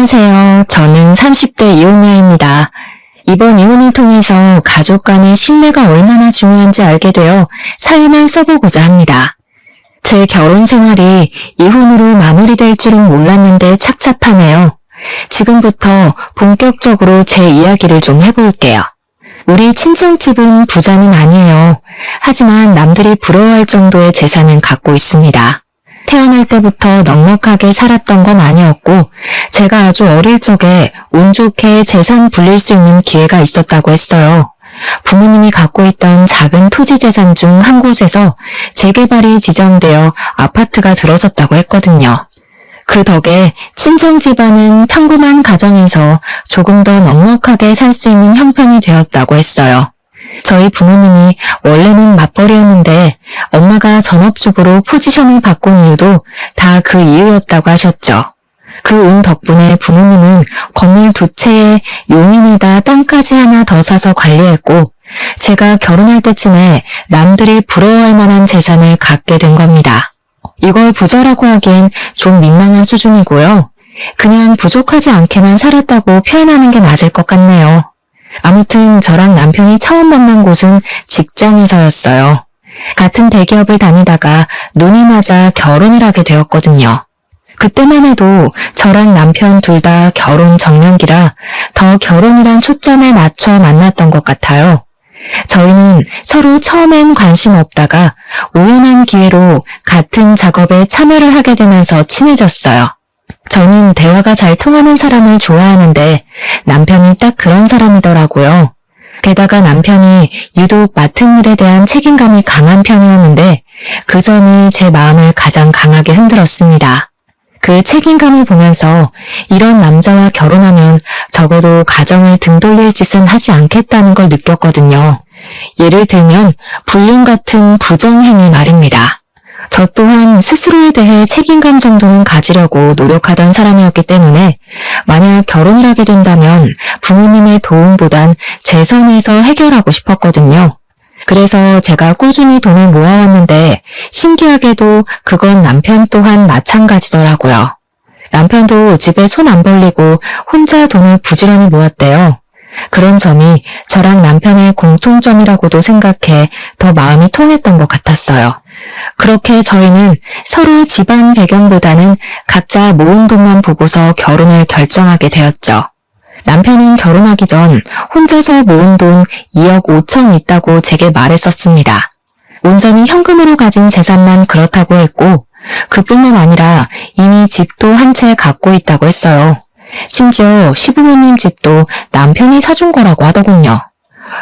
안녕하세요. 저는 30대 이혼녀입니다. 이번 이혼을 통해서 가족 간의 신뢰가 얼마나 중요한지 알게 되어 사연을 써보고자 합니다. 제 결혼 생활이 이혼으로 마무리될 줄은 몰랐는데 착잡하네요. 지금부터 본격적으로 제 이야기를 좀 해볼게요. 우리 친정집은 부자는 아니에요. 하지만 남들이 부러워할 정도의 재산은 갖고 있습니다. 태어날 때부터 넉넉하게 살았던 건 아니었고 제가 아주 어릴 적에 운 좋게 재산 불릴 수 있는 기회가 있었다고 했어요. 부모님이 갖고 있던 작은 토지 재산 중 한 곳에서 재개발이 지정되어 아파트가 들어섰다고 했거든요. 그 덕에 친정 집안은 평범한 가정에서 조금 더 넉넉하게 살 수 있는 형편이 되었다고 했어요. 저희 부모님이 원래는 맞벌이였는데 엄마가 전업주부로 포지션을 바꾼 이유도 다 그 이유였다고 하셨죠. 그 운 덕분에 부모님은 건물 2채에 용인에다 땅까지 하나 더 사서 관리했고 제가 결혼할 때쯤에 남들이 부러워할 만한 재산을 갖게 된 겁니다. 이걸 부자라고 하기엔 좀 민망한 수준이고요. 그냥 부족하지 않게만 살았다고 표현하는 게 맞을 것 같네요. 아무튼 저랑 남편이 처음 만난 곳은 직장에서였어요. 같은 대기업을 다니다가 눈이 맞아 결혼을 하게 되었거든요. 그때만 해도 저랑 남편 둘 다 결혼 정년기라 더 결혼이란 초점에 맞춰 만났던 것 같아요. 저희는 서로 처음엔 관심 없다가 우연한 기회로 같은 작업에 참여를 하게 되면서 친해졌어요. 저는 대화가 잘 통하는 사람을 좋아하는데 남편이 딱 그런 사람이더라고요. 게다가 남편이 유독 맡은 일에 대한 책임감이 강한 편이었는데 그 점이 제 마음을 가장 강하게 흔들었습니다. 그 책임감을 보면서 이런 남자와 결혼하면 적어도 가정을 등 돌릴 짓은 하지 않겠다는 걸 느꼈거든요. 예를 들면 불륜 같은 부정행위 말입니다. 저 또한 스스로에 대해 책임감 정도는 가지려고 노력하던 사람이었기 때문에 만약 결혼을 하게 된다면 부모님의 도움보단 제 선에서 해결하고 싶었거든요. 그래서 제가 꾸준히 돈을 모아왔는데 신기하게도 그건 남편 또한 마찬가지더라고요. 남편도 집에 손 안 벌리고 혼자 돈을 부지런히 모았대요. 그런 점이 저랑 남편의 공통점이라고도 생각해 더 마음이 통했던 것 같았어요. 그렇게 저희는 서로 집안 배경보다는 각자 모은 돈만 보고서 결혼을 결정하게 되었죠. 남편은 결혼하기 전 혼자서 모은 돈 2억 5천 있다고 제게 말했었습니다. 온전히 현금으로 가진 재산만 그렇다고 했고 그뿐만 아니라 이미 집도 한 채 갖고 있다고 했어요. 심지어 시부모님 집도 남편이 사준 거라고 하더군요.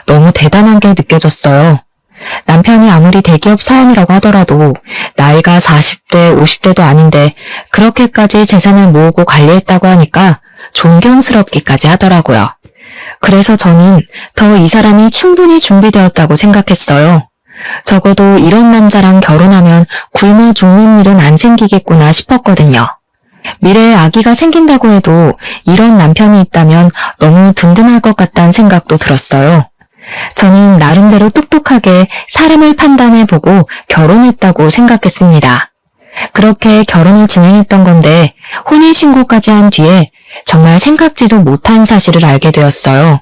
너무 대단한 게 느껴졌어요. 남편이 아무리 대기업 사원이라고 하더라도 나이가 40대, 50대도 아닌데 그렇게까지 재산을 모으고 관리했다고 하니까 존경스럽기까지 하더라고요. 그래서 저는 더 이 사람이 충분히 준비되었다고 생각했어요. 적어도 이런 남자랑 결혼하면 굶어 죽는 일은 안 생기겠구나 싶었거든요. 미래에 아기가 생긴다고 해도 이런 남편이 있다면 너무 든든할 것 같다는 생각도 들었어요. 저는 나름대로 똑똑하게 사람을 판단해보고 결혼했다고 생각했습니다. 그렇게 결혼을 진행했던 건데 혼인신고까지 한 뒤에 정말 생각지도 못한 사실을 알게 되었어요.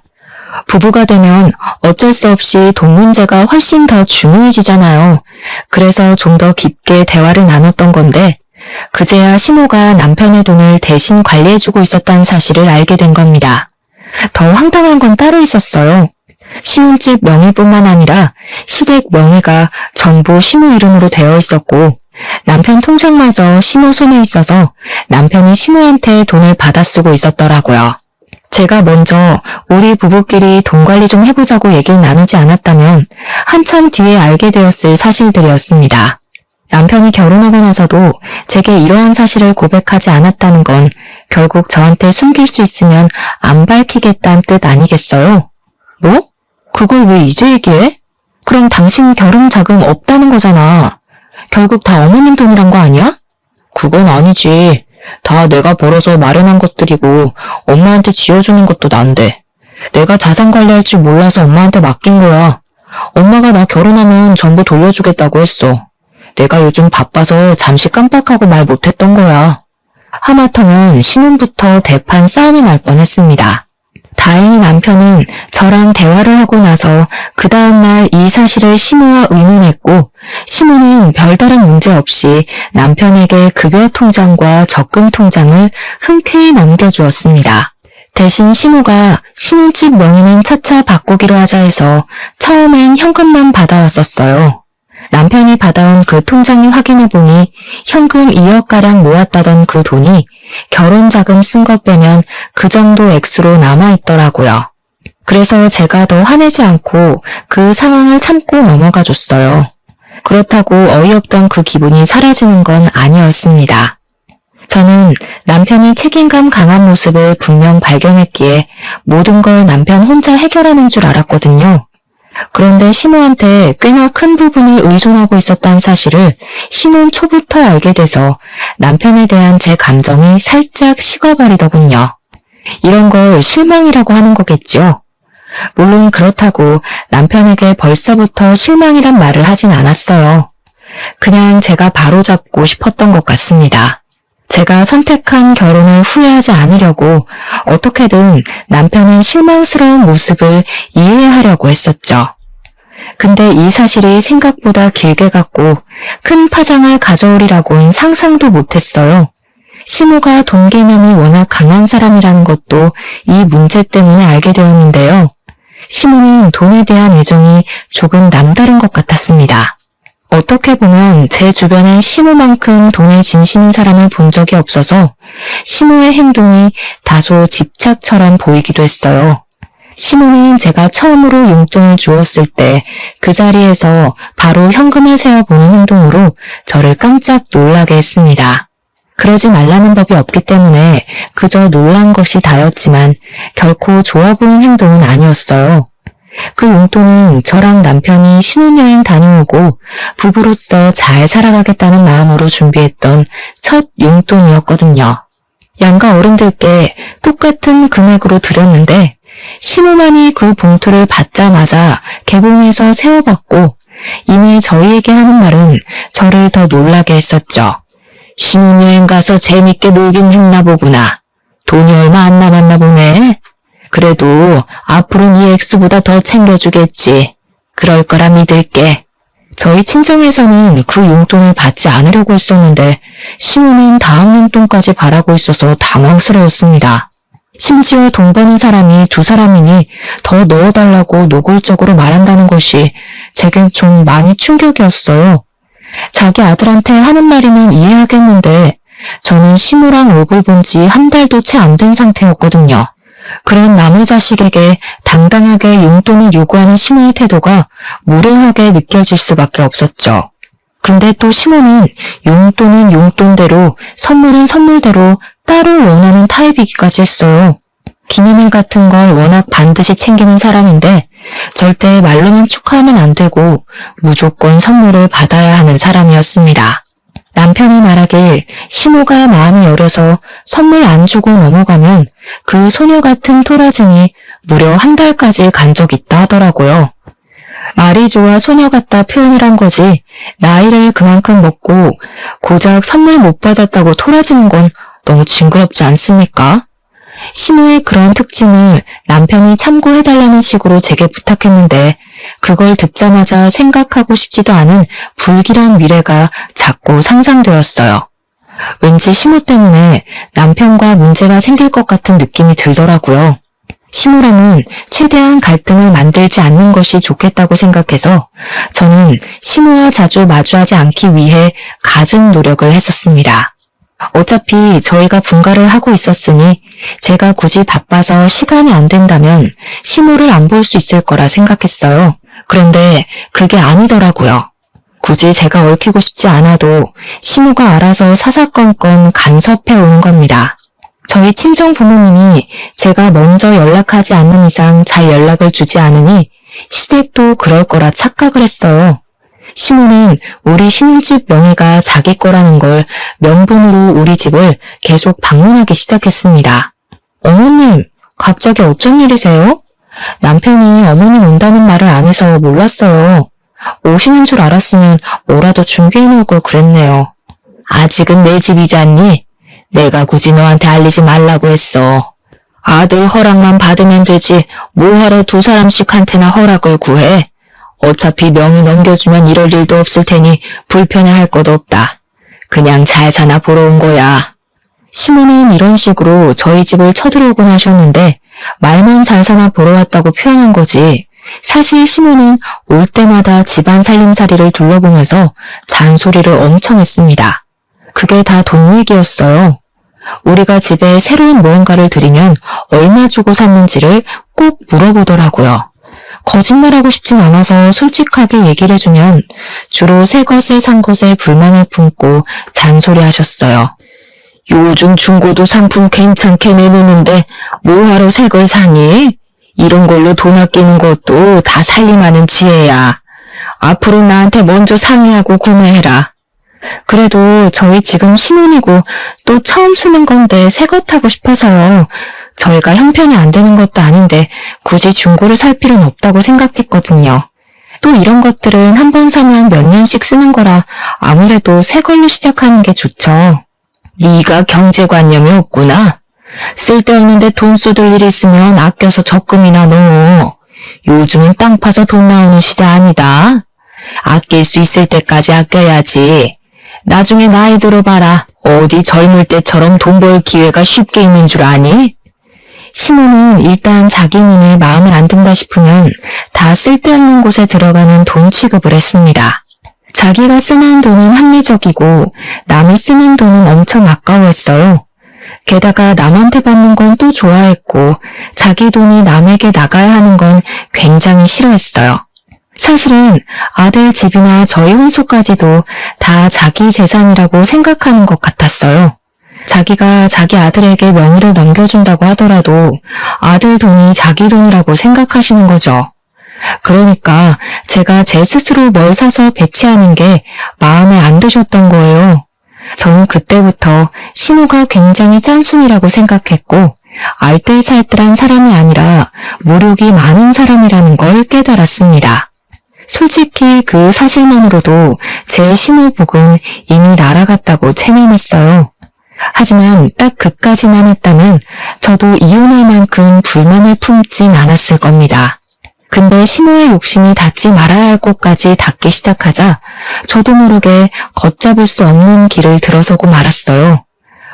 부부가 되면 어쩔 수 없이 돈 문제가 훨씬 더 중요해지잖아요. 그래서 좀 더 깊게 대화를 나눴던 건데 그제야 시모가 남편의 돈을 대신 관리해주고 있었다는 사실을 알게 된 겁니다. 더 황당한 건 따로 있었어요. 신혼집 명의뿐만 아니라 시댁 명의가 전부 시모 이름으로 되어 있었고 남편 통장마저 시모 손에 있어서 남편이 시모한테 돈을 받아 쓰고 있었더라고요. 제가 먼저 우리 부부끼리 돈 관리 좀 해보자고 얘기를 나누지 않았다면 한참 뒤에 알게 되었을 사실들이었습니다. 남편이 결혼하고 나서도 제게 이러한 사실을 고백하지 않았다는 건 결국 저한테 숨길 수 있으면 안 밝히겠다는 뜻 아니겠어요? 뭐? 그걸 왜 이제 얘기해? 그럼 당신 결혼 자금 없다는 거잖아. 결국 다 어머님 돈이란 거 아니야? 그건 아니지. 다 내가 벌어서 마련한 것들이고 엄마한테 쥐어주는 것도 난데. 내가 자산 관리할 줄 몰라서 엄마한테 맡긴 거야. 엄마가 나 결혼하면 전부 돌려주겠다고 했어. 내가 요즘 바빠서 잠시 깜빡하고 말 못했던 거야. 하마터면 신혼부터 대판 싸움이 날 뻔했습니다. 다행히 남편은 저랑 대화를 하고 나서 그 다음날 이 사실을 시모와 의논했고 시모는 별다른 문제 없이 남편에게 급여 통장과 적금 통장을 흔쾌히 넘겨주었습니다. 대신 시모가 신혼집 명의는 차차 바꾸기로 하자 해서 처음엔 현금만 받아왔었어요. 남편이 받아온 그 통장을 확인해보니 현금 2억가량 모았다던 그 돈이 결혼자금 쓴 것 빼면 그 정도 액수로 남아있더라고요. 그래서 제가 더 화내지 않고 그 상황을 참고 넘어가 줬어요. 그렇다고 어이없던 그 기분이 사라지는 건 아니었습니다. 저는 남편이 책임감 강한 모습을 분명 발견했기에 모든 걸 남편 혼자 해결하는 줄 알았거든요. 그런데 시모한테 꽤나 큰 부분을 의존하고 있었다는 사실을 신혼 초부터 알게 돼서 남편에 대한 제 감정이 살짝 식어버리더군요. 이런 걸 실망이라고 하는 거겠죠. 물론 그렇다고 남편에게 벌써부터 실망이란 말을 하진 않았어요. 그냥 제가 바로잡고 싶었던 것 같습니다. 제가 선택한 결혼을 후회하지 않으려고 어떻게든 남편의 실망스러운 모습을 이해하려고 했었죠. 근데 이 사실이 생각보다 길게 갔고 큰 파장을 가져오리라고는 상상도 못했어요. 시모가 돈 개념이 워낙 강한 사람이라는 것도 이 문제 때문에 알게 되었는데요. 시모는 돈에 대한 애정이 조금 남다른 것 같았습니다. 어떻게 보면 제 주변에 시모만큼 돈에 진심인 사람을 본 적이 없어서 시모의 행동이 다소 집착처럼 보이기도 했어요. 시모는 제가 처음으로 용돈을 주었을 때 그 자리에서 바로 현금을 세어보는 행동으로 저를 깜짝 놀라게 했습니다. 그러지 말라는 법이 없기 때문에 그저 놀란 것이 다였지만 결코 좋아 보이는 행동은 아니었어요. 그 용돈은 저랑 남편이 신혼여행 다녀오고 부부로서 잘 살아가겠다는 마음으로 준비했던 첫 용돈이었거든요. 양가 어른들께 똑같은 금액으로 드렸는데 시모만이 그 봉투를 받자마자 개봉해서 세어봤고 이내 저희에게 하는 말은 저를 더 놀라게 했었죠. 신혼여행 가서 재밌게 놀긴 했나 보구나. 돈이 얼마 안 남았나 보네. 그래도 앞으로는 이 액수보다 더 챙겨주겠지. 그럴 거라 믿을게. 저희 친정에서는 그 용돈을 받지 않으려고 했었는데 시모는 다음 용돈까지 바라고 있어서 당황스러웠습니다. 심지어 돈 버는 사람이 두 사람이니 더 넣어달라고 노골적으로 말한다는 것이 제겐 좀 많이 충격이었어요. 자기 아들한테 하는 말이면 이해하겠는데 저는 시모랑 얼굴 본 지 한 달도 채 안 된 상태였거든요. 그런 남의 자식에게 당당하게 용돈을 요구하는 시모의 태도가 무례하게 느껴질 수밖에 없었죠. 근데 또 시모는 용돈은 용돈대로 선물은 선물대로 따로 원하는 타입이기까지 했어요. 기념일 같은 걸 워낙 반드시 챙기는 사람인데 절대 말로만 축하하면 안 되고 무조건 선물을 받아야 하는 사람이었습니다. 남편이 말하길 시모가 마음이 여려서 선물 안 주고 넘어가면 그 소녀 같은 토라짐이 무려 한 달까지 간 적 있다 하더라고요. 말이 좋아 소녀 같다 표현을 한 거지 나이를 그만큼 먹고 고작 선물 못 받았다고 토라지는 건 너무 징그럽지 않습니까? 시모의 그런 특징을 남편이 참고해달라는 식으로 제게 부탁했는데 그걸 듣자마자 생각하고 싶지도 않은 불길한 미래가 자꾸 상상되었어요. 왠지 시모 때문에 남편과 문제가 생길 것 같은 느낌이 들더라고요. 시모랑은 최대한 갈등을 만들지 않는 것이 좋겠다고 생각해서 저는 시모와 자주 마주하지 않기 위해 갖은 노력을 했었습니다. 어차피 저희가 분가를 하고 있었으니 제가 굳이 바빠서 시간이 안 된다면 시모를 안 볼 수 있을 거라 생각했어요. 그런데 그게 아니더라고요. 굳이 제가 얽히고 싶지 않아도 시모가 알아서 사사건건 간섭해 오는 겁니다. 저희 친정 부모님이 제가 먼저 연락하지 않는 이상 잘 연락을 주지 않으니 시댁도 그럴 거라 착각을 했어요. 시모는 우리 신혼집 명의가 자기 거라는 걸 명분으로 우리 집을 계속 방문하기 시작했습니다. 어머님, 갑자기 어쩐 일이세요? 남편이 어머님 온다는 말을 안 해서 몰랐어요. 오시는 줄 알았으면 뭐라도 준비해 놓을 걸 그랬네요. 아직은 내 집이지 않니? 내가 굳이 너한테 알리지 말라고 했어. 아들 허락만 받으면 되지 뭐하러 두 사람씩한테나 허락을 구해. 어차피 명의 넘겨주면 이럴 일도 없을 테니 불편해할 것 없다. 그냥 잘 사나 보러 온 거야. 시모는 이런 식으로 저희 집을 쳐들어오곤 하셨는데 말만 잘 사나 보러 왔다고 표현한 거지. 사실 시모는 올 때마다 집안 살림살이를 둘러보면서 잔소리를 엄청 했습니다. 그게 다 돈 얘기였어요. 우리가 집에 새로운 무언가를 들이면 얼마 주고 샀는지를 꼭 물어보더라고요. 거짓말하고 싶진 않아서 솔직하게 얘기를 해주면 주로 새 것을 산 것에 불만을 품고 잔소리하셨어요. 요즘 중고도 상품 괜찮게 내놓는데 뭐하러 새 걸 사니? 이런 걸로 돈 아끼는 것도 다 살림하는 지혜야. 앞으로 나한테 먼저 상의하고 구매해라. 그래도 저희 지금 신혼이고 또 처음 쓰는 건데 새 것 타고 싶어서요. 저희가 형편이 안 되는 것도 아닌데 굳이 중고를 살 필요는 없다고 생각했거든요. 또 이런 것들은 한 번 사면 몇 년씩 쓰는 거라 아무래도 새 걸로 시작하는 게 좋죠. 네가 경제관념이 없구나. 쓸데없는데 돈 쏟을 일 있으면 아껴서 적금이나 넣어. 요즘은 땅 파서 돈 나오는 시대 아니다. 아낄 수 있을 때까지 아껴야지. 나중에 나이 들어봐라. 어디 젊을 때처럼 돈 벌 기회가 쉽게 있는 줄 아니? 시모는 일단 자기 눈에 마음에 안 든다 싶으면 다 쓸데없는 곳에 들어가는 돈 취급을 했습니다. 자기가 쓰는 돈은 합리적이고 남이 쓰는 돈은 엄청 아까워했어요. 게다가 남한테 받는 건 또 좋아했고 자기 돈이 남에게 나가야 하는 건 굉장히 싫어했어요. 사실은 아들 집이나 저희 혼수까지도 다 자기 재산이라고 생각하는 것 같았어요. 자기가 자기 아들에게 명의를 넘겨준다고 하더라도 아들 돈이 자기 돈이라고 생각하시는 거죠. 그러니까 제가 제 스스로 뭘 사서 배치하는 게 마음에 안 드셨던 거예요. 저는 그때부터 시모가 굉장히 짠순이라고 생각했고 알뜰살뜰한 사람이 아니라 무력이 많은 사람이라는 걸 깨달았습니다. 솔직히 그 사실만으로도 제 시모복은 이미 날아갔다고 체념했어요. 하지만 딱 그까지만 했다면 저도 이혼할 만큼 불만을 품진 않았을 겁니다. 근데 시모의 욕심이 닿지 말아야 할 곳까지 닿기 시작하자 저도 모르게 걷잡을 수 없는 길을 들어서고 말았어요.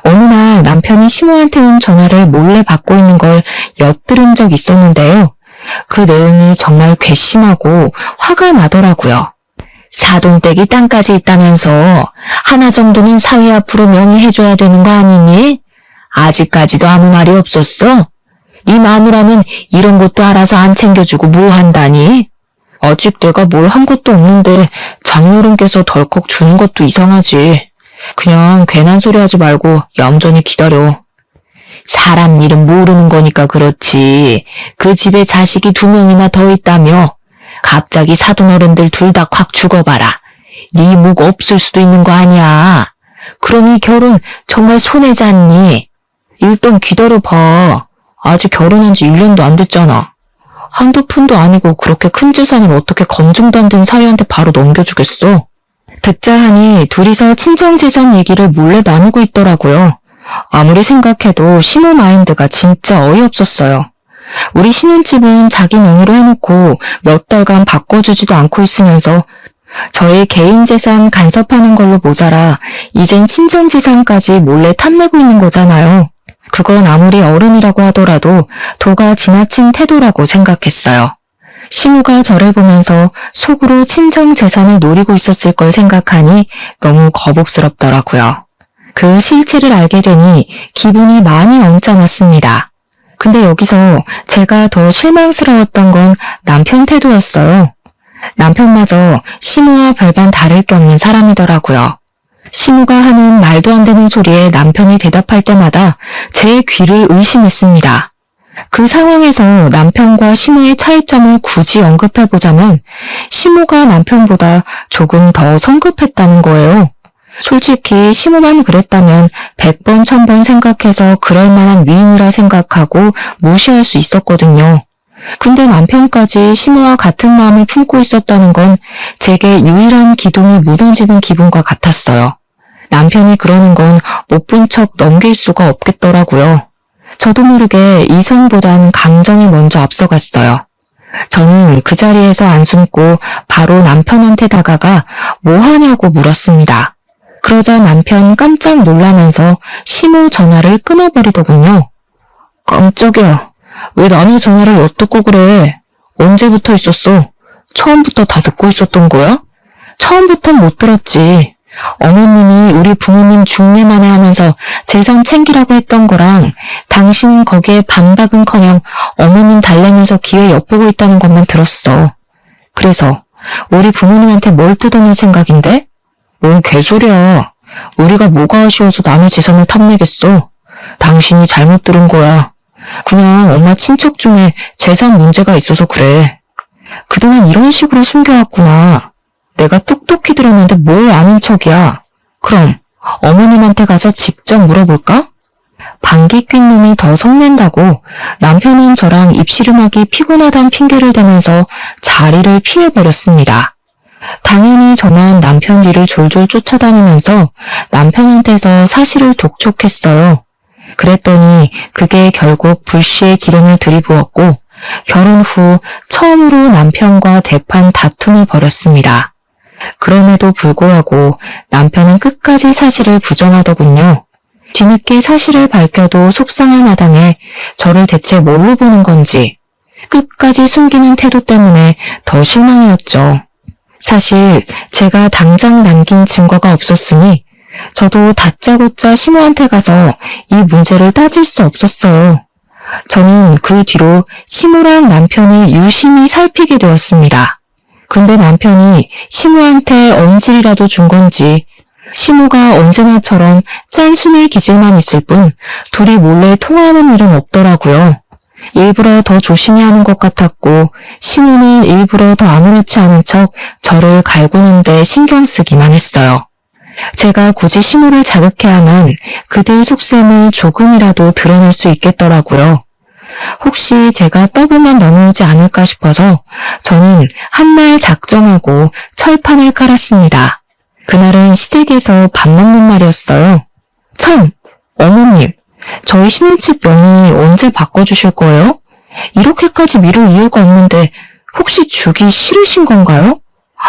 어느 날 남편이 시모한테 온 전화를 몰래 받고 있는 걸 엿들은 적 있었는데요. 그 내용이 정말 괘씸하고 화가 나더라고요. 사돈댁이 땅까지 있다면서 하나 정도는 사위 앞으로 명의해줘야 되는 거 아니니? 아직까지도 아무 말이 없었어? 네 마누라는 이런 것도 알아서 안 챙겨주고 뭐 한다니? 아직 내가 뭘 한 것도 없는데 장모님께서 덜컥 주는 것도 이상하지. 그냥 괜한 소리 하지 말고 얌전히 기다려. 사람 일은 모르는 거니까 그렇지. 그 집에 자식이 2명이나 더 있다며. 갑자기 사돈어른들 둘 다 확 죽어봐라. 네 목 없을 수도 있는 거 아니야. 그럼 이 결혼 정말 손해지 않니? 일단 기다려봐. 아직 결혼한 지 1년도 안 됐잖아. 한두 푼도 아니고 그렇게 큰 재산을 어떻게 검증도 안 된 사위한테 바로 넘겨주겠어? 듣자 하니 둘이서 친정재산 얘기를 몰래 나누고 있더라고요. 아무리 생각해도 시모 마인드가 진짜 어이없었어요. 우리 신혼집은 자기 명의로 해놓고 몇 달간 바꿔주지도 않고 있으면서 저희 개인 재산 간섭하는 걸로 모자라 이젠 친정 재산까지 몰래 탐내고 있는 거잖아요. 그건 아무리 어른이라고 하더라도 도가 지나친 태도라고 생각했어요. 시모가 저를 보면서 속으로 친정 재산을 노리고 있었을 걸 생각하니 너무 거북스럽더라고요. 그 실체를 알게 되니 기분이 많이 언짢았습니다. 근데 여기서 제가 더 실망스러웠던 건 남편 태도였어요. 남편마저 시모와 별반 다를 게 없는 사람이더라고요. 시모가 하는 말도 안 되는 소리에 남편이 대답할 때마다 제 귀를 의심했습니다. 그 상황에서 남편과 시모의 차이점을 굳이 언급해보자면 시모가 남편보다 조금 더 성급했다는 거예요. 솔직히 시모만 그랬다면 100번 1000번 생각해서 그럴 만한 위인이라 생각하고 무시할 수 있었거든요. 근데 남편까지 시모와 같은 마음을 품고 있었다는 건 제게 유일한 기둥이 무너지는 기분과 같았어요. 남편이 그러는 건 못 본 척 넘길 수가 없겠더라고요. 저도 모르게 이성보단 감정이 먼저 앞서갔어요. 저는 그 자리에서 안 숨고 바로 남편한테 다가가 뭐 하냐고 물었습니다. 그러자 남편 깜짝 놀라면서 시모 전화를 끊어버리더군요. 깜짝이야. 왜 남의 전화를 엿듣고 그래? 언제부터 있었어? 처음부터 다 듣고 있었던 거야? 처음부턴 못 들었지. 어머님이 우리 부모님 중매만에 하면서 재산 챙기라고 했던 거랑 당신은 거기에 반박은커녕 어머님 달래면서 기회 엿보고 있다는 것만 들었어. 그래서 우리 부모님한테 뭘 뜯어낼 생각인데? 뭔 개소리야. 우리가 뭐가 아쉬워서 남의 재산을 탐내겠어. 당신이 잘못 들은 거야. 그냥 엄마 친척 중에 재산 문제가 있어서 그래. 그동안 이런 식으로 숨겨왔구나. 내가 똑똑히 들었는데 뭘 아는 척이야. 그럼 어머님한테 가서 직접 물어볼까? 방귀 낀 놈이 더 성낸다고 남편은 저랑 입씨름하기 피곤하단 핑계를 대면서 자리를 피해버렸습니다. 당연히 저만 남편 뒤를 졸졸 쫓아다니면서 남편한테서 사실을 독촉했어요. 그랬더니 그게 결국 불씨에 기름을 들이부었고 결혼 후 처음으로 남편과 대판 다툼을 벌였습니다. 그럼에도 불구하고 남편은 끝까지 사실을 부정하더군요. 뒤늦게 사실을 밝혀도 속상한 마당에 저를 대체 뭘로 보는 건지 끝까지 숨기는 태도 때문에 더 실망이었죠. 사실 제가 당장 남긴 증거가 없었으니 저도 다짜고짜 시모한테 가서 이 문제를 따질 수 없었어요. 저는 그 뒤로 시모랑 남편을 유심히 살피게 되었습니다. 근데 남편이 시모한테 언질이라도 준 건지 시모가 언제나처럼 짠순의 기질만 있을 뿐 둘이 몰래 통화하는 일은 없더라고요. 일부러 더 조심히 하는 것 같았고 시모는 일부러 더 아무렇지 않은 척 저를 갈구는데 신경 쓰기만 했어요. 제가 굳이 시모를 자극해야만 그들 속셈을 조금이라도 드러낼 수 있겠더라고요. 혹시 제가 떠보면 넘어오지 않을까 싶어서 저는 한날 작정하고 철판을 깔았습니다. 그날은 시댁에서 밥 먹는 날이었어요. 참, 어머님, 저희 신혼집 명의 언제 바꿔주실 거예요? 이렇게까지 미룰 이유가 없는데 혹시 주기 싫으신 건가요?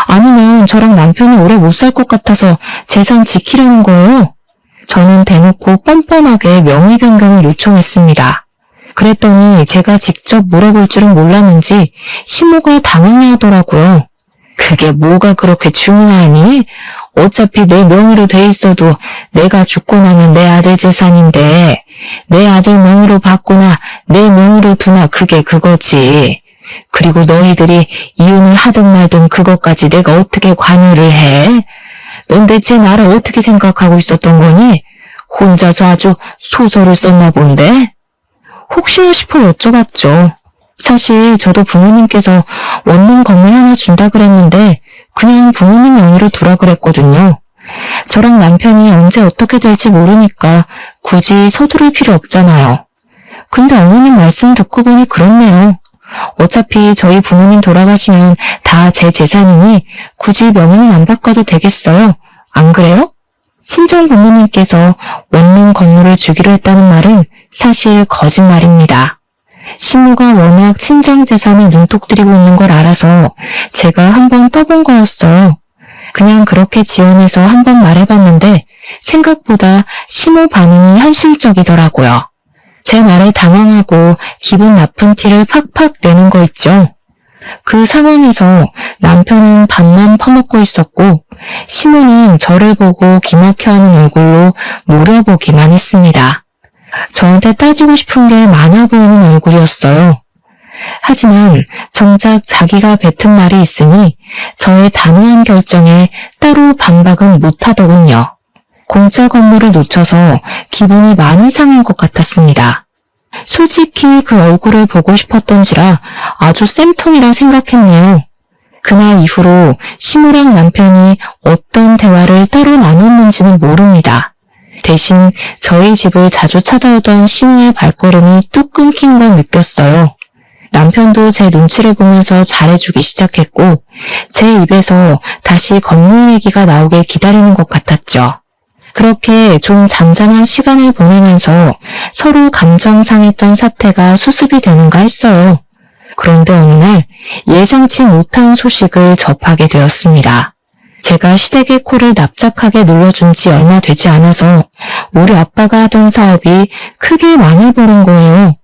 아니면 저랑 남편이 오래 못 살 것 같아서 재산 지키려는 거예요? 저는 대놓고 뻔뻔하게 명의 변경을 요청했습니다. 그랬더니 제가 직접 물어볼 줄은 몰랐는지 시모가 당황해하더라고요. 그게 뭐가 그렇게 중요하니? 어차피 내 명의로 돼 있어도 내가 죽고 나면 내 아들 재산인데 내 아들 명의로 받거나 내 명의로 두나 그게 그거지. 그리고 너희들이 이혼을 하든 말든 그것까지 내가 어떻게 관여를 해? 넌 대체 나를 어떻게 생각하고 있었던 거니? 혼자서 아주 소설을 썼나 본데? 혹시나 싶어 여쭤봤죠. 사실 저도 부모님께서 원룸 건물 하나 준다 그랬는데 그냥 부모님 명의로 두라 그랬거든요. 저랑 남편이 언제 어떻게 될지 모르니까 굳이 서두를 필요 없잖아요. 근데 어머님 말씀 듣고 보니 그렇네요. 어차피 저희 부모님 돌아가시면 다 제 재산이니 굳이 명의는 안 바꿔도 되겠어요. 안 그래요? 친정 부모님께서 원룸 건물을 주기로 했다는 말은 사실 거짓말입니다. 시모가 워낙 친정 재산에 눈독 들이고 있는 걸 알아서 제가 한번 떠본 거였어요. 그냥 그렇게 지원해서 한번 말해봤는데 생각보다 시모 반응이 현실적이더라고요. 제 말에 당황하고 기분 나쁜 티를 팍팍 내는 거 있죠. 그 상황에서 남편은 밥만 퍼먹고 있었고 시모는 저를 보고 기막혀하는 얼굴로 노려보기만 했습니다. 저한테 따지고 싶은 게 많아 보이는 얼굴이었어요. 하지만 정작 자기가 뱉은 말이 있으니 저의 단호한 결정에 따로 반박은 못하더군요. 공짜 건물을 놓쳐서 기분이 많이 상한 것 같았습니다. 솔직히 그 얼굴을 보고 싶었던지라 아주 쌤통이라 생각했네요. 그날 이후로 시모랑 남편이 어떤 대화를 따로 나눴는지는 모릅니다. 대신 저희 집을 자주 찾아오던 시모의 발걸음이 뚝 끊긴 건 느꼈어요. 남편도 제 눈치를 보면서 잘해주기 시작했고 제 입에서 다시 건물 얘기가 나오길 기다리는 것 같았죠. 그렇게 좀 잠잠한 시간을 보내면서 서로 감정 상했던 사태가 수습이 되는가 했어요. 그런데 어느 날 예상치 못한 소식을 접하게 되었습니다. 제가 시댁의 코를 납작하게 눌러준 지 얼마 되지 않아서 우리 아빠가 하던 사업이 크게 망해버린 거예요.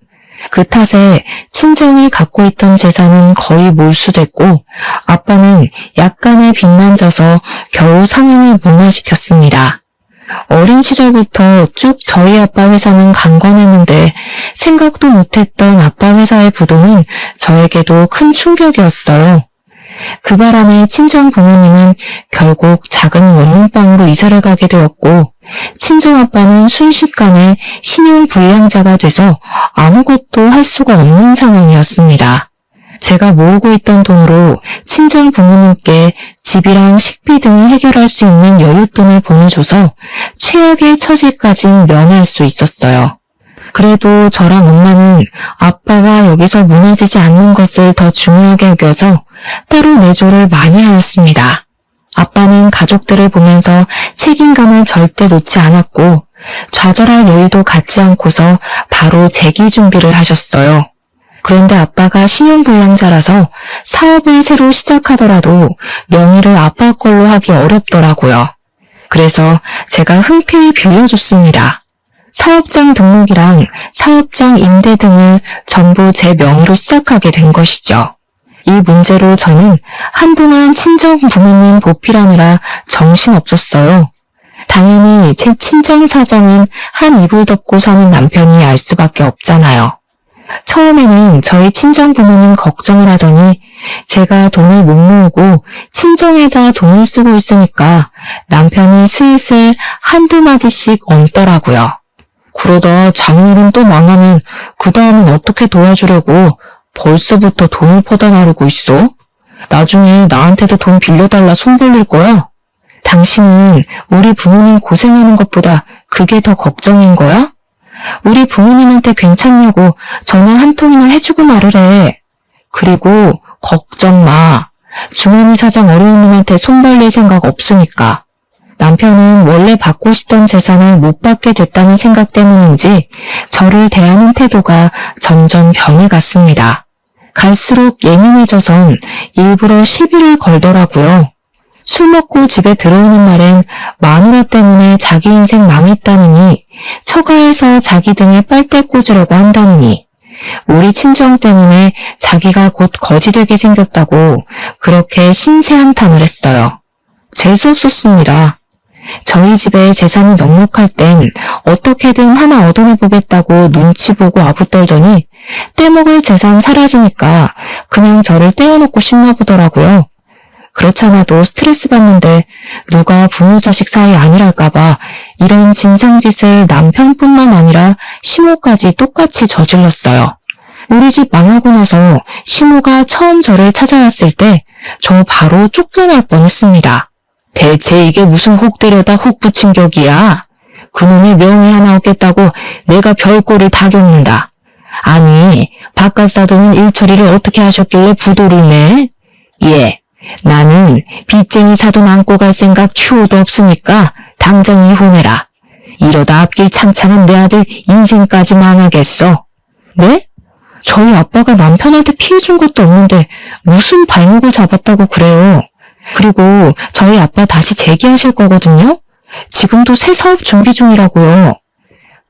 그 탓에 친정이 갖고 있던 재산은 거의 몰수됐고 아빠는 약간의 빚만 져서 겨우 상인을 무마시켰습니다. 어린 시절부터 쭉 저희 아빠 회사는 강건했는데 생각도 못했던 아빠 회사의 부동은 저에게도 큰 충격이었어요. 그 바람에 친정 부모님은 결국 작은 원룸방으로 이사를 가게 되었고 친정아빠는 순식간에 신용불량자가 돼서 아무것도 할 수가 없는 상황이었습니다. 제가 모으고 있던 돈으로 친정 부모님께 집이랑 식비 등을 해결할 수 있는 여윳돈을 보내줘서 최악의 처지까진 면할 수 있었어요. 그래도 저랑 엄마는 아빠가 여기서 무너지지 않는 것을 더 중요하게 여겨서 따로 내조를 많이 하였습니다. 아빠는 가족들을 보면서 책임감을 절대 놓지 않았고 좌절할 여유도 갖지 않고서 바로 재기 준비를 하셨어요. 그런데 아빠가 신용불량자라서 사업을 새로 시작하더라도 명의를 아빠 걸로 하기 어렵더라고요. 그래서 제가 흔쾌히 빌려줬습니다. 사업장 등록이랑 사업장 임대 등을 전부 제 명의로 시작하게 된 것이죠. 이 문제로 저는 한동안 친정 부모님 보필하느라 정신없었어요. 당연히 제 친정 사정은 한 이불 덮고 사는 남편이 알 수밖에 없잖아요. 처음에는 저희 친정 부모님 걱정을 하더니 제가 돈을 못 모으고 친정에다 돈을 쓰고 있으니까 남편이 슬슬 한두 마디씩 얹더라고요. 그러다 장인어른 또 망하면 그 다음은 어떻게 도와주려고 벌써부터 돈을 퍼다 나르고 있어? 나중에 나한테도 돈 빌려달라 손 벌릴 거야? 당신은 우리 부모님 고생하는 것보다 그게 더 걱정인 거야? 우리 부모님한테 괜찮냐고 전화 한 통이나 해주고 말을 해. 그리고 걱정 마. 주머니 사정 어려운 놈한테 손 벌릴 생각 없으니까. 남편은 원래 받고 싶던 재산을 못 받게 됐다는 생각 때문인지 저를 대하는 태도가 점점 변해갔습니다. 갈수록 예민해져선 일부러 시비를 걸더라고요. 술 먹고 집에 들어오는 날엔 마누라 때문에 자기 인생 망했다느니 처가에서 자기 등에 빨대 꽂으려고 한다느니 우리 친정 때문에 자기가 곧 거지 되게 생겼다고 그렇게 신세한탄을 했어요. 재수없었습니다. 저희 집에 재산이 넉넉할 땐 어떻게든 하나 얻어내보겠다고 눈치 보고 아부떨더니 떼먹을 재산 사라지니까 그냥 저를 떼어놓고 싶나 보더라고요. 그렇잖아도 스트레스 받는데 누가 부모 자식 사이 아니랄까봐 이런 진상짓을 남편뿐만 아니라 시모까지 똑같이 저질렀어요. 우리 집 망하고 나서 시모가 처음 저를 찾아왔을 때 저 바로 쫓겨날 뻔했습니다. 대체 이게 무슨 혹 때려다 혹 붙인 격이야? 그놈이 명의 하나 얻겠다고 내가 별꼴을 다 겪는다. 아니, 바깥 사돈은 일처리를 어떻게 하셨길래 부도를 내? 예, 나는 빚쟁이 사돈 안고 갈 생각 추호도 없으니까 당장 이혼해라. 이러다 앞길 창창한 내 아들 인생까지 망하겠어. 네? 저희 아빠가 남편한테 피해준 것도 없는데 무슨 발목을 잡았다고 그래요. 그리고 저희 아빠 다시 재기하실 거거든요? 지금도 새 사업 준비 중이라고요.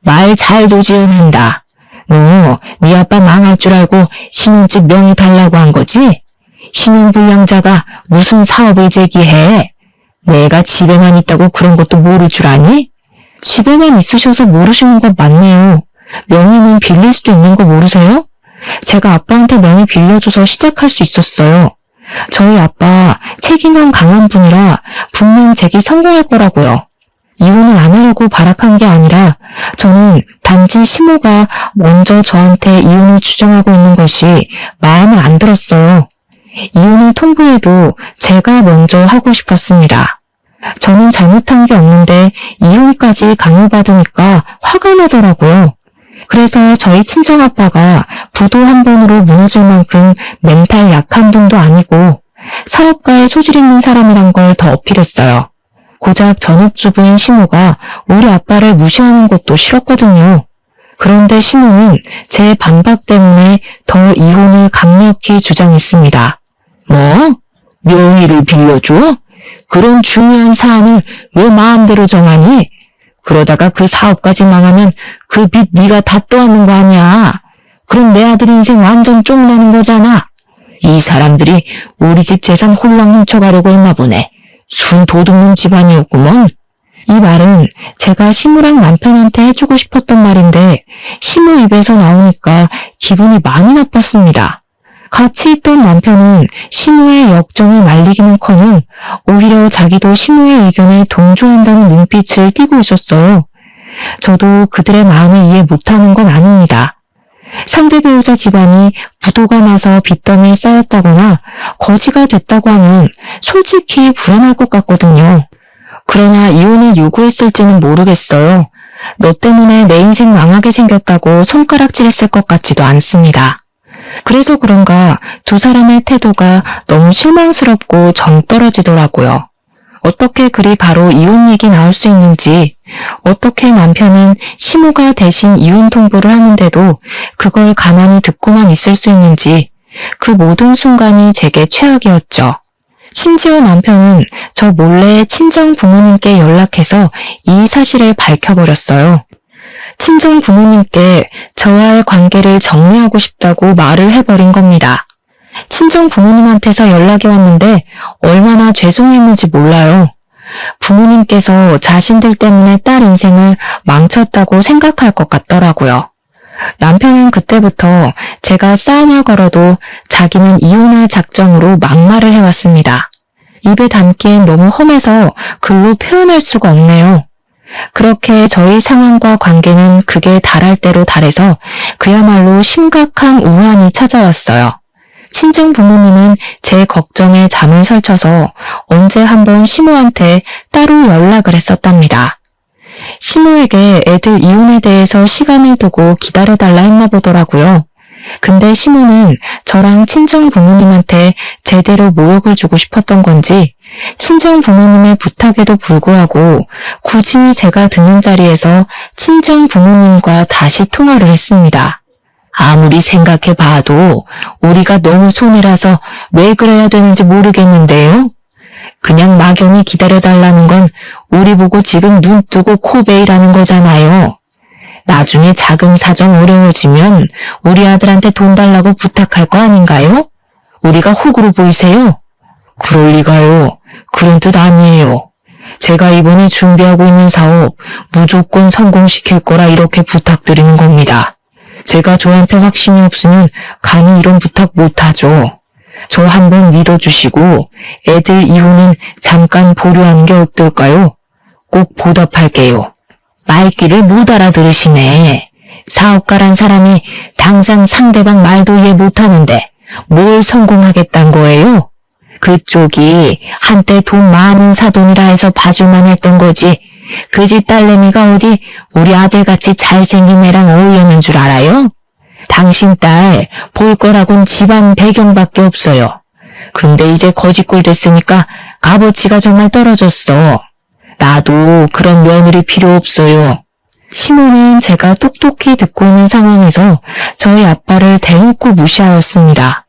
말 잘도 지어낸다. 너, 네 아빠 망할 줄 알고 신혼집 명의 달라고 한 거지? 신용불량자가 무슨 사업을 제기해? 내가 집에만 있다고 그런 것도 모를 줄 아니? 집에만 있으셔서 모르시는 건 맞네요. 명의는 빌릴 수도 있는 거 모르세요? 제가 아빠한테 명의 빌려줘서 시작할 수 있었어요. 저희 아빠 책임감 강한 분이라 분명 제기 성공할 거라고요. 이혼을 안 하려고 발악한 게 아니라 저는 단지 시모가 먼저 저한테 이혼을 주장하고 있는 것이 마음에 안 들었어요. 이혼을 통보해도 제가 먼저 하고 싶었습니다. 저는 잘못한 게 없는데 이혼까지 강요받으니까 화가 나더라고요. 그래서 저희 친정아빠가 부도 한 번으로 무너질 만큼 멘탈 약한 분도 아니고 사업가에 소질 있는 사람이란 걸 더 어필했어요. 고작 전업주부인 시모가 우리 아빠를 무시하는 것도 싫었거든요. 그런데 시모는 제 반박 때문에 더 이혼을 강력히 주장했습니다. 뭐? 명의를 빌려줘? 그런 중요한 사안을 왜 마음대로 정하니? 그러다가 그 사업까지 망하면 그 빚 네가 다 떠안는 거 아니야. 그럼 내 아들 인생 완전 쫑나는 거잖아. 이 사람들이 우리 집 재산 홀랑 훔쳐가려고 했나 보네. 순 도둑놈 집안이었구먼. 이 말은 제가 시무랑 남편한테 해주고 싶었던 말인데 시무 입에서 나오니까 기분이 많이 나빴습니다. 같이 있던 남편은 시무의 역정을 말리기는커녕 오히려 자기도 시무의 의견에 동조한다는 눈빛을 띠고 있었어요. 저도 그들의 마음을 이해 못하는 건 아닙니다. 상대 배우자 집안이 부도가 나서 빚더미에 쌓였다거나 거지가 됐다고 하면 솔직히 불안할 것 같거든요. 그러나 이혼을 요구했을지는 모르겠어요. 너 때문에 내 인생 망하게 생겼다고 손가락질했을 것 같지도 않습니다. 그래서 그런가 두 사람의 태도가 너무 실망스럽고 정 떨어지더라고요. 어떻게 그리 바로 이혼 얘기 나올 수 있는지, 어떻게 남편은 시모가 대신 이혼 통보를 하는데도 그걸 가만히 듣고만 있을 수 있는지, 그 모든 순간이 제게 최악이었죠. 심지어 남편은 저 몰래 친정 부모님께 연락해서 이 사실을 밝혀버렸어요. 친정 부모님께 저와의 관계를 정리하고 싶다고 말을 해버린 겁니다. 친정 부모님한테서 연락이 왔는데 얼마나 죄송했는지 몰라요. 부모님께서 자신들 때문에 딸 인생을 망쳤다고 생각할 것 같더라고요. 남편은 그때부터 제가 싸움을 걸어도 자기는 이혼할 작정으로 막말을 해왔습니다. 입에 담기엔 너무 험해서 글로 표현할 수가 없네요. 그렇게 저희 상황과 관계는 극에 달할 대로 달해서 그야말로 심각한 우환이 찾아왔어요. 친정 부모님은 제 걱정에 잠을 설쳐서 언제 한번 시모한테 따로 연락을 했었답니다. 시모에게 애들 이혼에 대해서 시간을 두고 기다려달라 했나 보더라고요. 근데 시모는 저랑 친정 부모님한테 제대로 모욕을 주고 싶었던 건지 친정 부모님의 부탁에도 불구하고 굳이 제가 듣는 자리에서 친정 부모님과 다시 통화를 했습니다. 아무리 생각해봐도 우리가 너무 손해라서 왜 그래야 되는지 모르겠는데요. 그냥 막연히 기다려달라는 건 우리 보고 지금 눈 뜨고 코 베이라는 거잖아요. 나중에 자금 사정 어려워지면 우리 아들한테 돈 달라고 부탁할 거 아닌가요? 우리가 호구로 보이세요? 그럴 리가요. 그런 뜻 아니에요. 제가 이번에 준비하고 있는 사업 무조건 성공시킬 거라 이렇게 부탁드리는 겁니다. 제가 저한테 확신이 없으면 감히 이런 부탁 못하죠. 저 한번 믿어주시고 애들 이혼은 잠깐 보류하는 게 어떨까요? 꼭 보답할게요. 말귀를 못 알아들으시네. 사업가란 사람이 당장 상대방 말도 이해 못하는데 뭘 성공하겠단 거예요? 그쪽이 한때 돈 많은 사돈이라 해서 봐줄만 했던 거지. 그 집 딸내미가 어디 우리 아들같이 잘생긴 애랑 어울리는 줄 알아요? 당신 딸 볼 거라곤 집안 배경밖에 없어요. 근데 이제 거지꼴 됐으니까 값어치가 정말 떨어졌어. 나도 그런 며느리 필요 없어요. 시모는 제가 똑똑히 듣고 있는 상황에서 저희 아빠를 대놓고 무시하였습니다.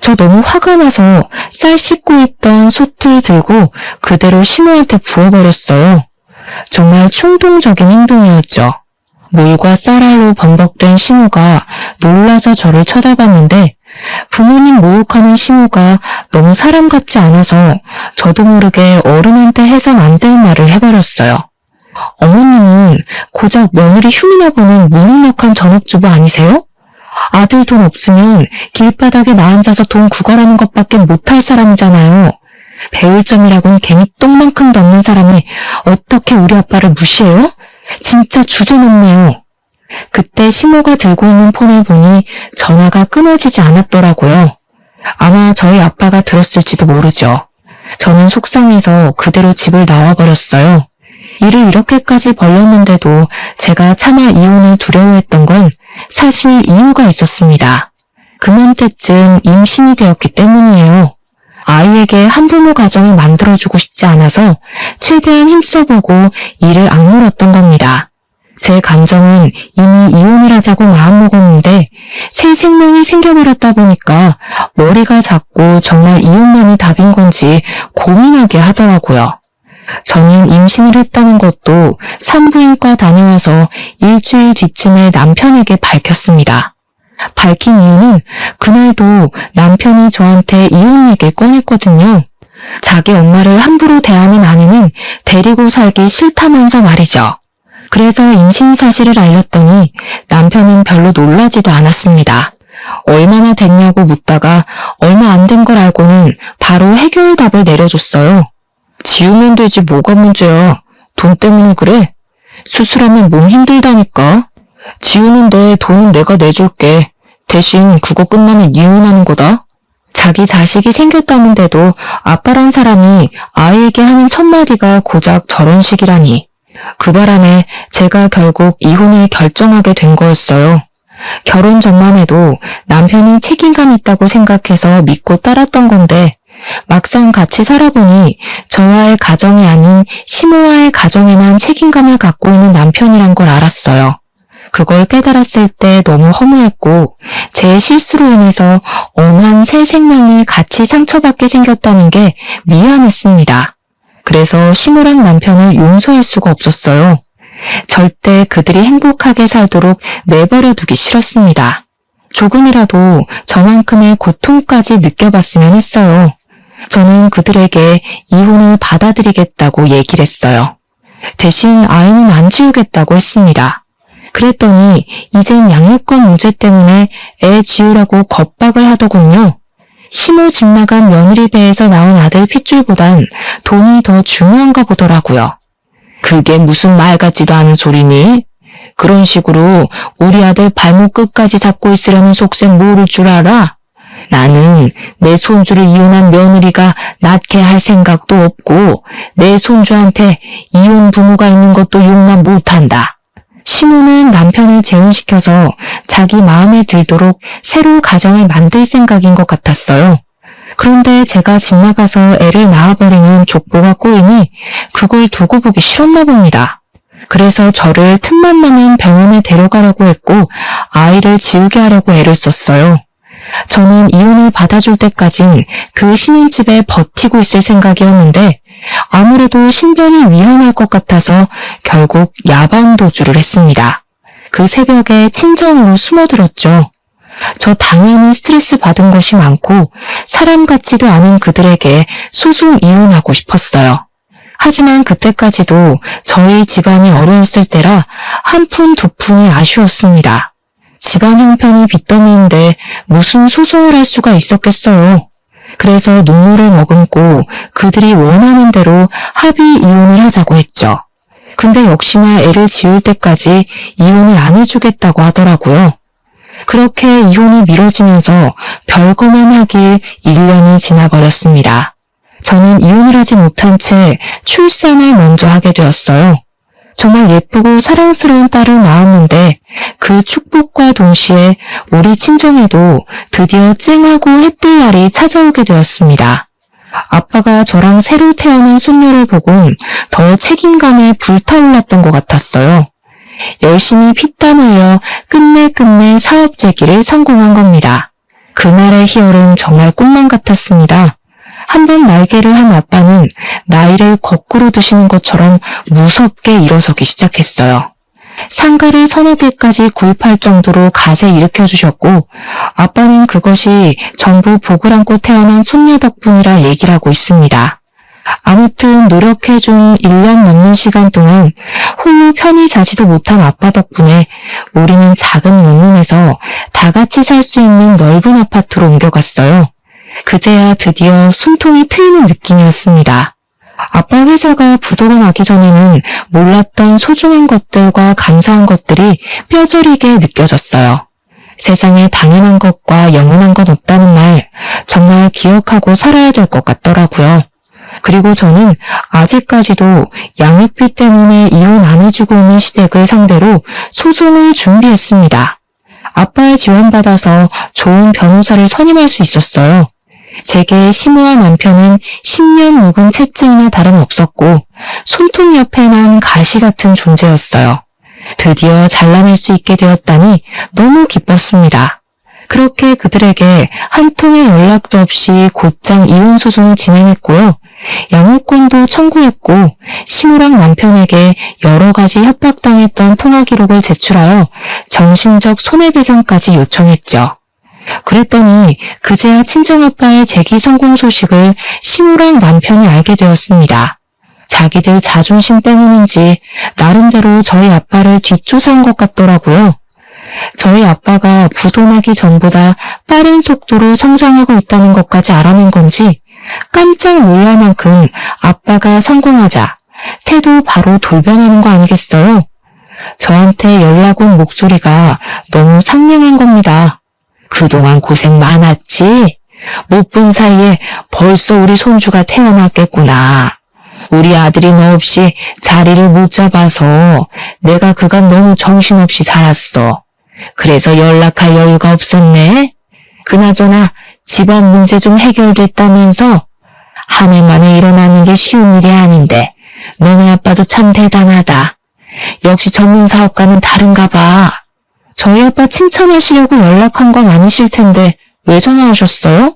저 너무 화가 나서 쌀 씻고 있던 솥을 들고 그대로 시모한테 부어버렸어요. 정말 충동적인 행동이었죠. 물과 쌀알로 범벅된 시모가 놀라서 저를 쳐다봤는데 부모님 모욕하는 시모가 너무 사람 같지 않아서 저도 모르게 어른한테 해선 안 될 말을 해버렸어요. 어머님은 고작 며느리 흉이나 보는 무능력한 전업주부 아니세요? 아들 돈 없으면 길바닥에 나앉아서 돈 구걸하는 것밖에 못할 사람이잖아요. 배울 점이라곤 괜히 똥만큼도 없는 사람이 어떻게 우리 아빠를 무시해요? 진짜 주제넘네요. 그때 시모가 들고 있는 폰을 보니 전화가 끊어지지 않았더라고요. 아마 저희 아빠가 들었을지도 모르죠. 저는 속상해서 그대로 집을 나와버렸어요. 일을 이렇게까지 벌렸는데도 제가 차마 이혼을 두려워했던 건 사실 이유가 있었습니다. 그맘때쯤 임신이 되었기 때문이에요. 아이에게 한부모 가정을 만들어주고 싶지 않아서 최대한 힘써보고 이를 악물었던 겁니다. 제 감정은 이미 이혼을 하자고 마음먹었는데 새 생명이 생겨버렸다 보니까 머리가 자꾸 정말 이혼만이 답인 건지 고민하게 하더라고요. 저는 임신을 했다는 것도 산부인과 다녀와서 일주일 뒤쯤에 남편에게 밝혔습니다. 밝힌 이유는 그날도 남편이 저한테 이혼 얘기를 꺼냈거든요. 자기 엄마를 함부로 대하는 아내는 데리고 살기 싫다면서 말이죠. 그래서 임신 사실을 알렸더니 남편은 별로 놀라지도 않았습니다. 얼마나 됐냐고 묻다가 얼마 안 된 걸 알고는 바로 해결답을 내려줬어요. 지우면 되지 뭐가 문제야. 돈 때문에 그래? 수술하면 몸 힘들다니까. 지우는데 돈은 내가 내줄게. 대신 그거 끝나면 이혼하는 거다. 자기 자식이 생겼다는데도 아빠란 사람이 아이에게 하는 첫마디가 고작 저런 식이라니. 그 바람에 제가 결국 이혼을 결정하게 된 거였어요. 결혼 전만 해도 남편이 책임감 있다고 생각해서 믿고 따랐던 건데 막상 같이 살아보니 저와의 가정이 아닌 시모와의 가정에만 책임감을 갖고 있는 남편이란 걸 알았어요. 그걸 깨달았을 때 너무 허무했고 제 실수로 인해서 엄한 새 생명이 같이 상처받게 생겼다는 게 미안했습니다. 그래서 시모랑 남편을 용서할 수가 없었어요. 절대 그들이 행복하게 살도록 내버려 두기 싫었습니다. 조금이라도 저만큼의 고통까지 느껴봤으면 했어요. 저는 그들에게 이혼을 받아들이겠다고 얘기를 했어요. 대신 아이는 안 지우겠다고 했습니다. 그랬더니 이젠 양육권 문제 때문에 애 지우라고 겁박을 하더군요. 시모 집 나간 며느리 배에서 나온 아들 핏줄보단 돈이 더 중요한가 보더라고요. 그게 무슨 말 같지도 않은 소리니? 그런 식으로 우리 아들 발목 끝까지 잡고 있으려는 속셈 모를 줄 알아? 나는 내 손주를 이혼한 며느리가 낳게 할 생각도 없고 내 손주한테 이혼 부모가 있는 것도 용납 못한다. 시모는 남편을 재혼시켜서 자기 마음에 들도록 새로 가정을 만들 생각인 것 같았어요. 그런데 제가 집 나가서 애를 낳아버리는 족보가 꼬이니 그걸 두고 보기 싫었나 봅니다. 그래서 저를 틈만 나면 병원에 데려가려고 했고 아이를 지우게 하려고 애를 썼어요. 저는 이혼을 받아줄 때까진 그 신혼집에 버티고 있을 생각이었는데 아무래도 신변이 위험할 것 같아서 결국 야반 도주를 했습니다. 그 새벽에 친정으로 숨어들었죠. 저 당연히 스트레스 받은 것이 많고 사람 같지도 않은 그들에게 소송 이혼하고 싶었어요. 하지만 그때까지도 저희 집안이 어려웠을 때라 한 푼 두 푼이 아쉬웠습니다. 집안 형편이 빚더미인데 무슨 소송을 할 수가 있었겠어요. 그래서 눈물을 머금고 그들이 원하는 대로 합의 이혼을 하자고 했죠. 근데 역시나 애를 지울 때까지 이혼을 안 해주겠다고 하더라고요. 그렇게 이혼이 미뤄지면서 별거만 하길 1년이 지나버렸습니다. 저는 이혼을 하지 못한 채 출산을 먼저 하게 되었어요. 정말 예쁘고 사랑스러운 딸을 낳았는데 그 축복과 동시에 우리 친정에도 드디어 쨍하고 해뜰 날이 찾아오게 되었습니다. 아빠가 저랑 새로 태어난 손녀를 보곤 더 책임감에 불타올랐던 것 같았어요. 열심히 피땀 흘려 끝내 사업 재기를 성공한 겁니다. 그날의 희열은 정말 꿈만 같았습니다. 한번 날개를 한 아빠는 나이를 거꾸로 드시는 것처럼 무섭게 일어서기 시작했어요. 상가를 서너 개까지 구입할 정도로 갓에 일으켜주셨고 아빠는 그것이 전부 복을 안고 태어난 손녀 덕분이라 얘기를 하고 있습니다. 아무튼 노력해준 1년 넘는 시간 동안 홀로 편히 자지도 못한 아빠 덕분에 우리는 작은 원룸에서 다 같이 살 수 있는 넓은 아파트로 옮겨갔어요. 그제야 드디어 숨통이 트이는 느낌이었습니다. 아빠 회사가 부도가 나기 전에는 몰랐던 소중한 것들과 감사한 것들이 뼈저리게 느껴졌어요. 세상에 당연한 것과 영원한 건 없다는 말 정말 기억하고 살아야 될 것 같더라고요. 그리고 저는 아직까지도 양육비 때문에 이혼 안 해주고 있는 시댁을 상대로 소송을 준비했습니다. 아빠의 지원받아서 좋은 변호사를 선임할 수 있었어요. 제게 시모와 남편은 10년 묵은 채증이나 다름없었고 손톱 옆에 난 가시 같은 존재였어요. 드디어 잘라낼 수 있게 되었다니 너무 기뻤습니다. 그렇게 그들에게 한 통의 연락도 없이 곧장 이혼 소송을 진행했고요. 양육권도 청구했고 시모랑 남편에게 여러 가지 협박당했던 통화 기록을 제출하여 정신적 손해배상까지 요청했죠. 그랬더니 그제야 친정아빠의 재기 성공 소식을 시모랑 남편이 알게 되었습니다. 자기들 자존심 때문인지 나름대로 저희 아빠를 뒷조사한 것 같더라고요. 저희 아빠가 부도나기 전보다 빠른 속도로 성장하고 있다는 것까지 알아낸 건지 깜짝 놀랄 만큼 아빠가 성공하자 태도 바로 돌변하는 거 아니겠어요? 저한테 연락 온 목소리가 너무 상냥한 겁니다. 그동안 고생 많았지? 못 본 사이에 벌써 우리 손주가 태어났겠구나. 우리 아들이 너 없이 자리를 못 잡아서 내가 그간 너무 정신없이 살았어. 그래서 연락할 여유가 없었네. 그나저나 집안 문제 좀 해결됐다면서? 한 해 만에 일어나는 게 쉬운 일이 아닌데 너네 아빠도 참 대단하다. 역시 전문 사업가는 다른가 봐. 저희 아빠 칭찬하시려고 연락한 건 아니실 텐데 왜 전화하셨어요?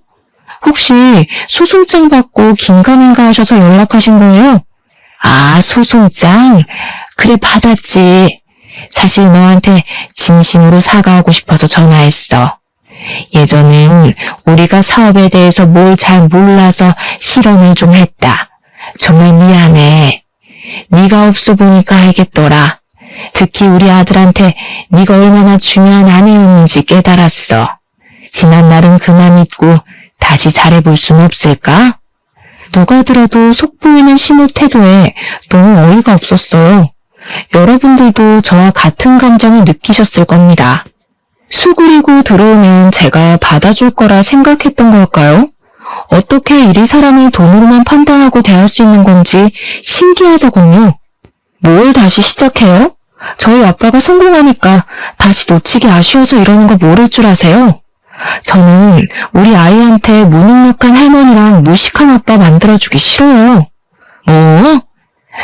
혹시 소송장 받고 긴가민가 하셔서 연락하신 거예요? 아, 소송장? 그래, 받았지. 사실 너한테 진심으로 사과하고 싶어서 전화했어. 예전엔 우리가 사업에 대해서 뭘 잘 몰라서 실언을 좀 했다. 정말 미안해. 네가 없어 보니까 알겠더라. 특히 우리 아들한테 네가 얼마나 중요한 아내였는지 깨달았어. 지난 날은 그만 잊고 다시 잘해볼 순 없을까? 누가 들어도 속보이는 시모 태도에 너무 어이가 없었어요. 여러분들도 저와 같은 감정을 느끼셨을 겁니다. 수그리고 들어오면 제가 받아줄 거라 생각했던 걸까요? 어떻게 이리 사람을 돈으로만 판단하고 대할 수 있는 건지 신기하더군요. 뭘 다시 시작해요? 저희 아빠가 성공하니까 다시 놓치기 아쉬워서 이러는 거 모를 줄 아세요? 저는 우리 아이한테 무능력한 할머니랑 무식한 아빠 만들어주기 싫어요. 뭐?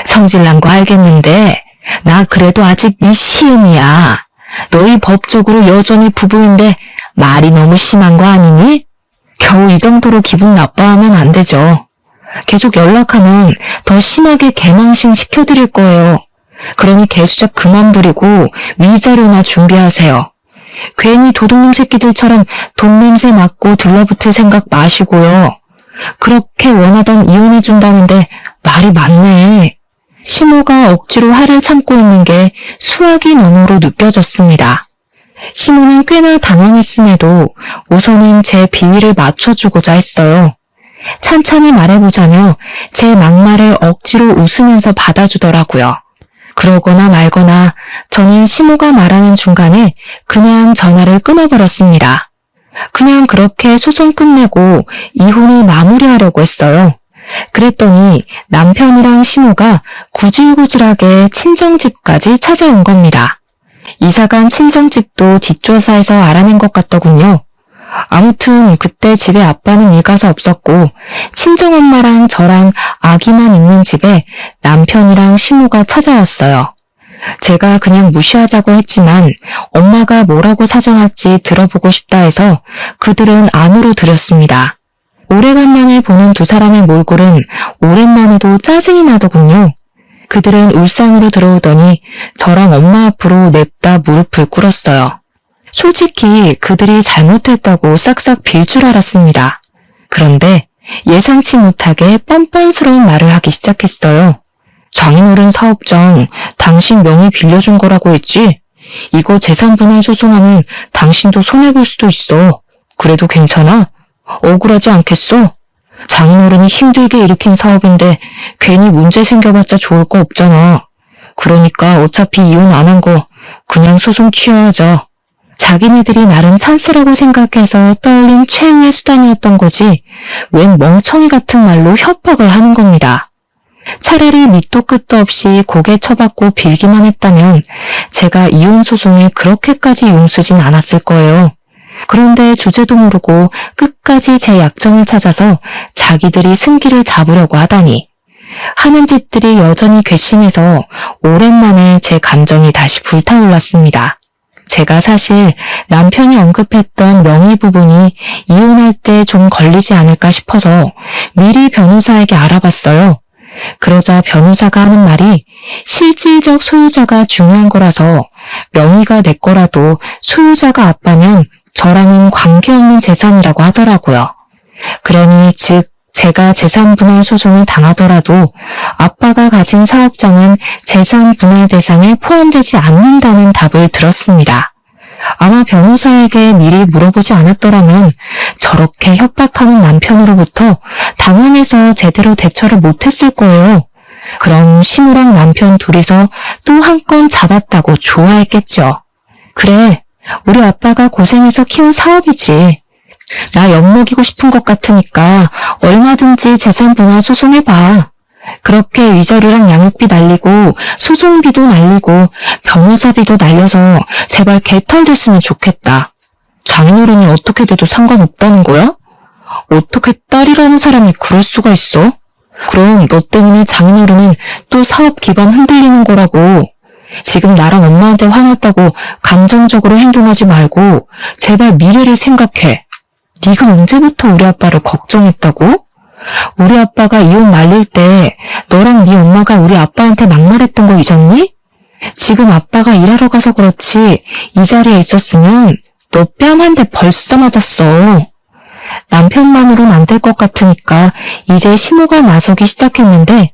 성질난 거 알겠는데 나 그래도 아직 네 시음이야. 너희 법적으로 여전히 부부인데 말이 너무 심한 거 아니니? 겨우 이 정도로 기분 나빠하면 안 되죠. 계속 연락하면 더 심하게 개망신 시켜드릴 거예요. 그러니 개수작 그만 부리고 위자료나 준비하세요. 괜히 도둑놈 새끼들처럼 돈 냄새 맡고 들러붙을 생각 마시고요. 그렇게 원하던 이혼해준다는데 말이 많네. 시모가 억지로 화를 참고 있는 게 수학이 너머로 느껴졌습니다. 시모는 꽤나 당황했음에도 우선은 제 비위를 맞춰주고자 했어요. 찬찬히 말해보자며 제 막말을 억지로 웃으면서 받아주더라고요. 그러거나 말거나 저는 시모가 말하는 중간에 그냥 전화를 끊어버렸습니다. 그냥 그렇게 소송 끝내고 이혼을 마무리하려고 했어요. 그랬더니 남편이랑 시모가 구질구질하게 친정집까지 찾아온 겁니다. 이사간 친정집도 뒷조사에서 알아낸 것 같더군요. 아무튼 그때 집에 아빠는 일 가서 없었고 친정엄마랑 저랑 아기만 있는 집에 남편이랑 시모가 찾아왔어요. 제가 그냥 무시하자고 했지만 엄마가 뭐라고 사정할지 들어보고 싶다 해서 그들은 안으로 들였습니다. 오래간만에 보는 두 사람의 몰골은 오랜만에도 짜증이 나더군요. 그들은 울상으로 들어오더니 저랑 엄마 앞으로 냅다 무릎을 꿇었어요. 솔직히 그들이 잘못했다고 싹싹 빌 줄 알았습니다. 그런데 예상치 못하게 뻔뻔스러운 말을 하기 시작했어요. 장인어른 사업장 당신 명의 빌려준 거라고 했지? 이거 재산분할 소송하면 당신도 손해볼 수도 있어. 그래도 괜찮아? 억울하지 않겠어? 장인어른이 힘들게 일으킨 사업인데 괜히 문제 생겨봤자 좋을 거 없잖아. 그러니까 어차피 이혼 안 한 거 그냥 소송 취하하자. 자기네들이 나름 찬스라고 생각해서 떠올린 최후의 수단이었던 거지 웬 멍청이 같은 말로 협박을 하는 겁니다. 차라리 밑도 끝도 없이 고개 쳐박고 빌기만 했다면 제가 이혼 소송을 그렇게까지 용쓰진 않았을 거예요. 그런데 주제도 모르고 끝까지 제 약점을 찾아서 자기들이 승기를 잡으려고 하다니. 하는 짓들이 여전히 괘씸해서 오랜만에 제 감정이 다시 불타올랐습니다. 제가 사실 남편이 언급했던 명의 부분이 이혼할 때 좀 걸리지 않을까 싶어서 미리 변호사에게 알아봤어요. 그러자 변호사가 하는 말이 실질적 소유자가 중요한 거라서 명의가 내 거라도 소유자가 아빠면 저랑은 관계없는 재산이라고 하더라고요. 그러니 즉 제가 재산 분할 소송을 당하더라도 아빠가 가진 사업장은 재산 분할 대상에 포함되지 않는다는 답을 들었습니다. 아마 변호사에게 미리 물어보지 않았더라면 저렇게 협박하는 남편으로부터 당황해서 제대로 대처를 못했을 거예요. 그럼 시무랑 남편 둘이서 또 한 건 잡았다고 좋아했겠죠. 그래, 우리 아빠가 고생해서 키운 사업이지. 나 엿먹이고 싶은 것 같으니까 얼마든지 재산 분할 소송해봐. 그렇게 위자료랑 양육비 날리고 소송비도 날리고 변호사비도 날려서 제발 개털됐으면 좋겠다. 장인어른이 어떻게 돼도 상관없다는 거야? 어떻게 딸이라는 사람이 그럴 수가 있어? 그럼 너 때문에 장인어른은 또 사업 기반 흔들리는 거라고. 지금 나랑 엄마한테 화났다고 감정적으로 행동하지 말고 제발 미래를 생각해. 네가 언제부터 우리 아빠를 걱정했다고? 우리 아빠가 이혼 말릴 때 너랑 네 엄마가 우리 아빠한테 막말했던 거 잊었니? 지금 아빠가 일하러 가서 그렇지 이 자리에 있었으면 너 뺨 한 대 벌써 맞았어. 남편만으론 안 될 것 같으니까 이제 시모가 나서기 시작했는데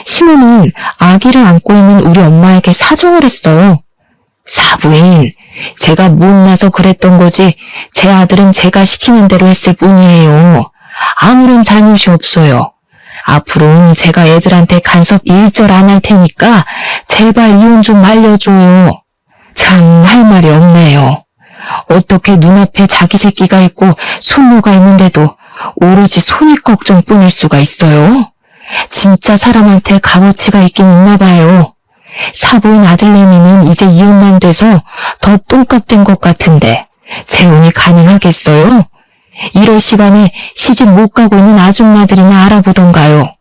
시모는 아기를 안고 있는 우리 엄마에게 사정을 했어요. 사부인, 제가 못나서 그랬던 거지 제 아들은 제가 시키는 대로 했을 뿐이에요. 아무런 잘못이 없어요. 앞으로는 제가 애들한테 간섭 일절 안 할 테니까 제발 이혼 좀 말려줘요. 참 할 말이 없네요. 어떻게 눈앞에 자기 새끼가 있고 손녀가 있는데도 오로지 손익 걱정뿐일 수가 있어요? 진짜 사람한테 값어치가 있긴 있나 봐요. 사부인 아들내미는 이제 이혼만 돼서 더 똥값 된 것 같은데 재혼이 가능하겠어요? 이럴 시간에 시집 못 가고 있는 아줌마들이나 알아보던가요.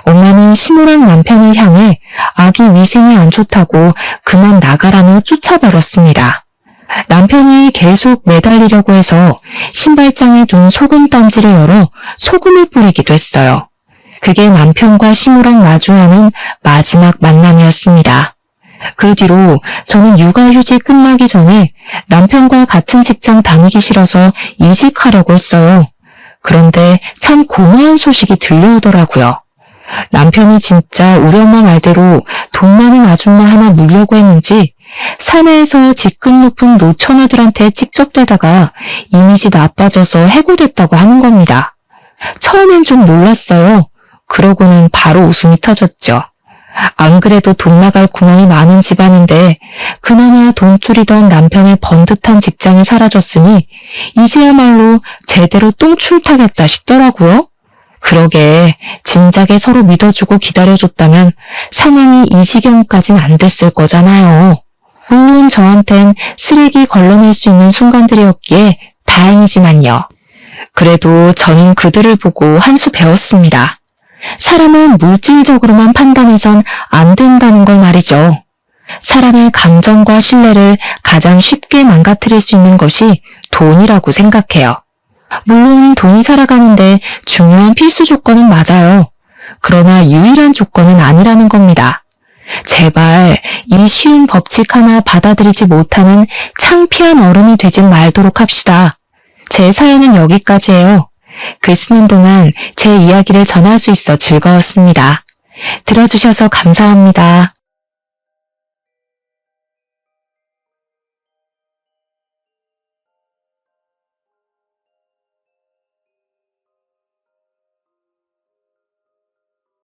엄마는 시모랑 남편을 향해 아기 위생이 안 좋다고 그만 나가라며 쫓아버렸습니다. 남편이 계속 매달리려고 해서 신발장에 둔 소금 단지를 열어 소금을 뿌리기도 했어요. 그게 남편과 시모랑 마주하는 마지막 만남이었습니다. 그 뒤로 저는 육아휴직 끝나기 전에 남편과 같은 직장 다니기 싫어서 이직하려고 했어요. 그런데 참 고마운 소식이 들려오더라고요. 남편이 진짜 우리 엄마 말대로 돈 많은 아줌마 하나 물려고 했는지 사내에서 직급 높은 노처녀들한테 찍적대다가 이미지 나빠져서 해고됐다고 하는 겁니다. 처음엔 좀 놀랐어요. 그러고는 바로 웃음이 터졌죠. 안 그래도 돈 나갈 구멍이 많은 집안인데 그나마 돈줄이던 남편의 번듯한 직장이 사라졌으니 이제야말로 제대로 똥출 타겠다 싶더라고요. 그러게 진작에 서로 믿어주고 기다려줬다면 상황이 이 지경까진 안 됐을 거잖아요. 물론 저한텐 쓰레기 걸러낼 수 있는 순간들이었기에 다행이지만요. 그래도 저는 그들을 보고 한 수 배웠습니다. 사람은 물질적으로만 판단해선 안 된다는 걸 말이죠. 사람의 감정과 신뢰를 가장 쉽게 망가뜨릴 수 있는 것이 돈이라고 생각해요. 물론 돈이 살아가는데 중요한 필수 조건은 맞아요. 그러나 유일한 조건은 아니라는 겁니다. 제발 이 쉬운 법칙 하나 받아들이지 못하는 창피한 어른이 되지 말도록 합시다. 제 사연은 여기까지예요. 글 쓰는 동안 제 이야기를 전할 수 있어 즐거웠습니다. 들어주셔서 감사합니다.